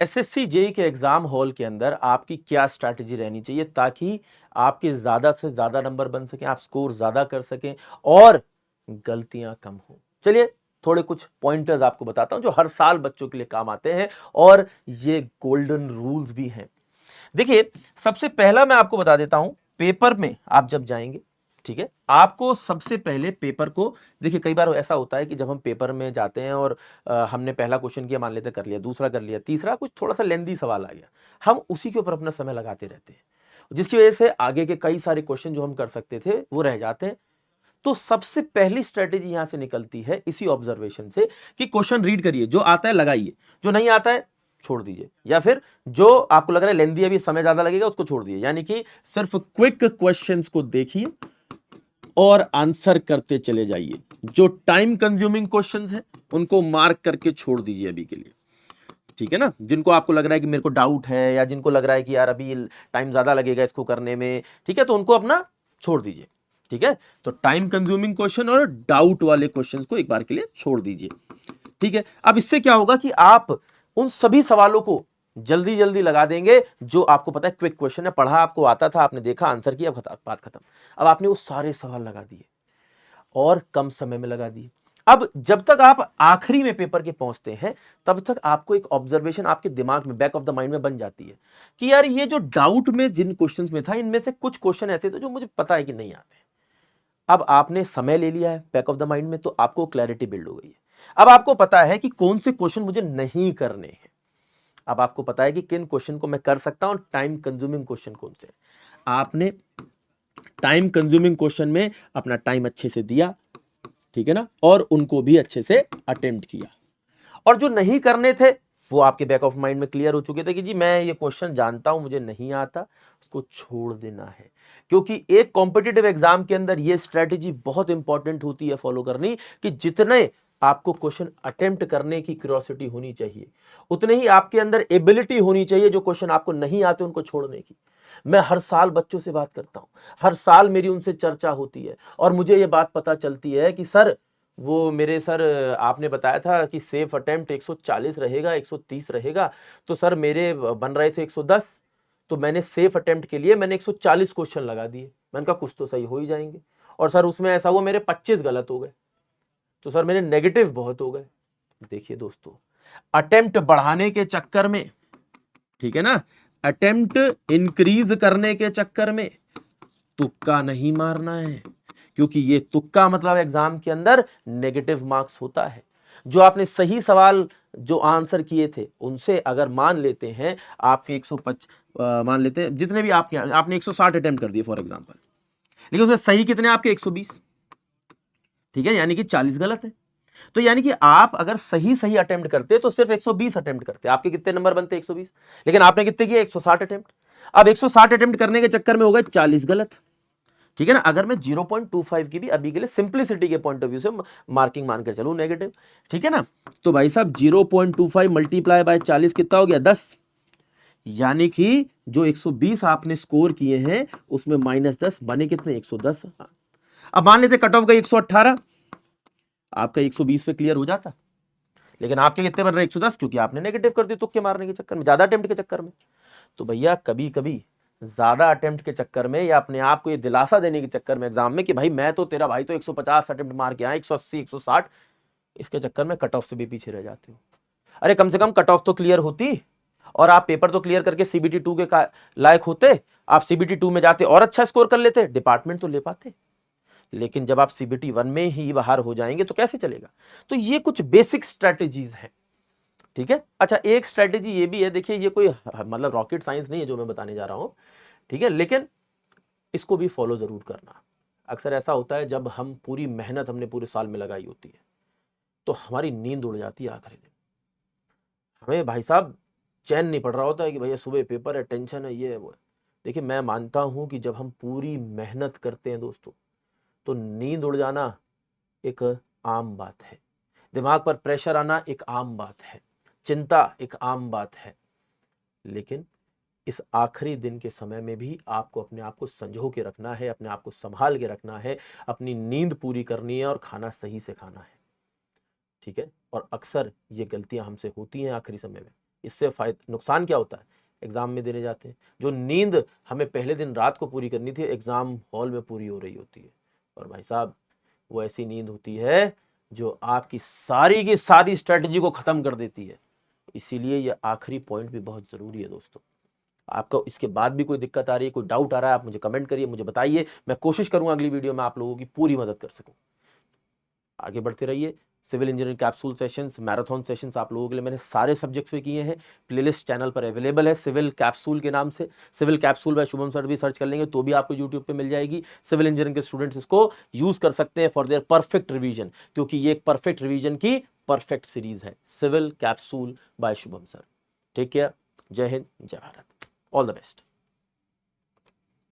SSC JE के exam hall के अंदर आपकी क्या स्ट्रैटेजी रहनी चाहिए ताकि आपके ज्यादा से ज्यादा नंबर बन सकें, आप स्कोर ज्यादा कर सकें और गलतियां कम हो। चलिए थोड़े कुछ पॉइंटर्स आपको बताता हूं जो हर साल बच्चों के लिए काम आते हैं और ये गोल्डन रूल्स भी हैं। देखिए, सबसे पहला मैं आपको बता देता हूं, पेपर में आप जब जाएंगे, ठीक है, आपको सबसे पहले पेपर को देखिए, कई बार ऐसा होता है कि जब हम पेपर में जाते हैं और हमने पहला क्वेश्चन किया, मान लेते कर लिया, दूसरा कर लिया, तीसरा कुछ थोड़ा सा लेंदी सवाल आ गया, हम उसी के ऊपर अपना समय लगाते रहते हैं, जिसकी वजह से आगे के कई सारे क्वेश्चन जो हम कर सकते थे वो रह जाते हैं। तो सबसे पहली स्ट्रेटेजी यहां से निकलती है इसी ऑब्जर्वेशन से कि क्वेश्चन रीड करिए, जो आता है लगाइए, जो नहीं आता है छोड़ दीजिए, या फिर जो आपको लग रहा है लेंदी अभी समय ज्यादा लगेगा उसको छोड़ दीजिए। यानी कि सिर्फ क्विक क्वेश्चंस को देखिए और आंसर करते चले जाइए। जो टाइम कंज्यूमिंग क्वेश्चंस हैं उनको मार्क करके छोड़ दीजिए अभी के लिए, ठीक है ना। जिनको आपको लग रहा है कि मेरे को डाउट है या जिनको लग रहा है कि यार अभी टाइम ज्यादा लगेगा इसको करने में, ठीक है, तो उनको अपना छोड़ दीजिए, ठीक है। तो टाइम कंज्यूमिंग क्वेश्चन और डाउट वाले क्वेश्चंस को एक बार के लिए छोड़ दीजिए, ठीक है। अब इससे क्या होगा कि आप उन सभी सवालों को जल्दी जल्दी लगा देंगे जो आपको पता है क्विक क्वेश्चन है, पढ़ा आपको आता था, आपने देखा, आंसर किया, बात खत्म। अब आपने वो सारे सवाल लगा दिए और कम समय में लगा दिए। अब जब तक आप आखिरी में पेपर के पहुंचते हैं तब तक आपको एक ऑब्जर्वेशन आपके दिमाग में, बैक ऑफ द माइंड में बन जाती है कि यार ये जो डाउट में जिन क्वेश्चंस में था इनमें से कुछ क्वेश्चन ऐसे थे जो मुझे पता है कि नहीं आते। अब आपने समय ले लिया है बैक ऑफ द माइंड में, तो आपको क्लैरिटी बिल्ड हो गई है। अब आपको पता है कि कौन से क्वेश्चन मुझे नहीं करने हैं। अब आपको पता है कि किन क्वेश्चन को मैं कर सकता हूं, टाइम कंज्यूमिंग क्वेश्चन कौन से। आपने टाइम कंज्यूमिंग क्वेश्चन में अपना टाइम अच्छे से दिया, ठीक है ना, और उनको भी अच्छे से अटेम्प्ट किया। और जो नहीं करने थे वो आपके बैक ऑफ माइंड में क्लियर हो चुके थे कि जी मैं ये क्वेश्चन जानता हूं, मुझे नहीं आता, उसको छोड़ देना है। क्योंकि एक कॉम्पिटिटिव एग्जाम के अंदर ये स्ट्रेटेजी बहुत इंपॉर्टेंट होती है फॉलो करनी, कि जितने आपको क्वेश्चन अटेम्प्ट करने की क्यूरियोसिटी होनी चाहिए उतने ही आपके अंदर एबिलिटी होनी चाहिए जो क्वेश्चन आपको नहीं आते उनको छोड़ने की। मैं हर साल बच्चों से बात करता हूं, हर साल मेरी उनसे चर्चा होती है और मुझे ये बात पता चलती है कि सर, वो मेरे सर, आपने बताया था कि सेफ अटेम्प्ट 140 रहेगा, 130 रहेगा, तो सर मेरे बन रहे थे 110, तो मैंने सेफ अटेम्प्ट के लिए मैंने 140 क्वेश्चन लगा दिए। मैंने कहा कुछ तो सही हो ही जाएंगे, और सर उसमें ऐसा हुआ मेरे 25 गलत हो गए, तो सर मेरे नेगेटिव बहुत हो गए। देखिए दोस्तों, अटेम्प्ट बढ़ाने के चक्कर में, ठीक है ना, अटेम्प्ट इंक्रीज करने के चक्कर में तुक्का नहीं मारना है, क्योंकि ये तुक्का मतलब एग्जाम के अंदर नेगेटिव मार्क्स होता है। जो आपने सही सवाल जो आंसर किए थे उनसे अगर मान लेते हैं आपके 125, मान लेते हैं जितने भी आपने 160 अटेम्प्ट कर दिए फॉर एग्जांपल, लेकिन उसमें सही कितने आपके 120, ठीक है, यानी कि 40 गलत है। तो यानी कि आप अगर सही सही अटेम्प्ट करते तो सिर्फ 120 अटेम्प्ट करते, आपके कितने नंबर बनते 120, लेकिन आपने कितने किए 160 अटेम्प्ट। अब 160 अटेम्प्ट करने के चक्कर में हो गए 40 गलत, ठीक है ना। अगर मैं 0.25 की भी अभी के लिए सिंप्लिसिटी के पॉइंट ऑफ व्यू से मार्किंग मानकर चलूं नेगेटिव, ठीक है ना, तो भाई साहब 0.25 मल्टीप्लाई बाय 40 कितना हो गया 10, यानी कि जो 120 आपने स्कोर किए हैं उसमें -10 बने कितने 110। अब मान लेते कट ऑफ का 118, आपका 120 पे क्लियर हो जाता, लेकिन आपके कितने बन रहे 110, क्योंकि आपने नेगेटिव कर दिया तुक्के मारने के चक्कर में, ज्यादा अटेम्प्ट के चक्कर में। तो भैया कभी कभी ज्यादा अटेम्प्ट के चक्कर में या अपने आप को ये दिलासा देने के चक्कर में एग्जाम में कि भाई मैं तो, तेरा भाई तो 150 अटेम्प्ट मार के आया, 180 160, इसके चक्कर में कट ऑफ से भी पीछे रह जाते हो। अरे कम से कम कट ऑफ तो क्लियर होती और आप पेपर तो क्लियर करके सीबीटी 2 के लायक होते, आप सीबीटी 2 में जाते और अच्छा स्कोर कर लेते, डिपार्टमेंट तो ले पाते। लेकिन जब आप सीबीटी 1 में ही बाहर हो जाएंगे तो कैसे चलेगा। तो ये कुछ बेसिक स्ट्रेटेजीज हैं, ठीक है। अच्छा, एक स्ट्रेटेजी ये भी है, देखिए ये कोई मतलब रॉकेट साइंस नहीं है जो मैं बताने जा रहा हूं, ठीक है, लेकिन इसको भी फॉलो जरूर करना। अक्सर ऐसा होता है जब हम पूरी मेहनत हमने पूरे साल में लगाई होती है तो हमारी नींद उड़ जाती है आखिरी दिन, हमें भाई साहब चैन नहीं पड़ रहा होता है कि भैया सुबह पेपर है, टेंशन है, ये है वो है। देखिए मैं मानता हूं कि जब हम पूरी मेहनत करते हैं दोस्तों तो नींद उड़ जाना एक आम बात है, दिमाग पर प्रेशर आना एक आम बात है, चिंता एक आम बात है। लेकिन इस आखिरी दिन के समय में भी आपको अपने आप को संजो के रखना है, अपने आप को संभाल के रखना है, अपनी नींद पूरी करनी है और खाना सही से खाना है, ठीक है। और अक्सर ये गलतियां हमसे होती हैं आखिरी समय में, इससे फायदा नुकसान क्या होता है, एग्जाम में देने जाते हैं, जो नींद हमें पहले दिन रात को पूरी करनी थी एग्जाम हॉल में पूरी हो रही होती है। और भाई साहब वो ऐसी नींद होती है जो आपकी सारी की सारी स्ट्रेटजी को खत्म कर देती है। इसीलिए ये आखिरी पॉइंट भी बहुत जरूरी है दोस्तों। आपको इसके बाद भी कोई दिक्कत आ रही है, कोई डाउट आ रहा है, आप मुझे कमेंट करिए, मुझे बताइए, मैं कोशिश करूंगा अगली वीडियो में आप लोगों की पूरी मदद कर सकूं। आगे बढ़ते रहिए। Civil engineering capsule sessions, marathon sessions आप लोगों के लिए मैंने सारे सब्जेक्ट्स में किए हैं। प्लेलिस्ट चैनल पर अवेलेबल है सिविल कैप्सूल के नाम से। Civil capsule by Shubham sir भी सर्च कर लेंगे तो भी आपको यूट्यूब पे मिल जाएगी। सिविल इंजीनियरिंग के स्टूडेंट्स इसको यूज कर सकते हैं फॉर देयर परफेक्ट रिवीजन, क्योंकि ये एक परफेक्ट रिवीजन की परफेक्ट सीरीज है, civil capsule by Shubham sir. Take care, जय हिंद, जय भारत, ऑल द बेस्ट।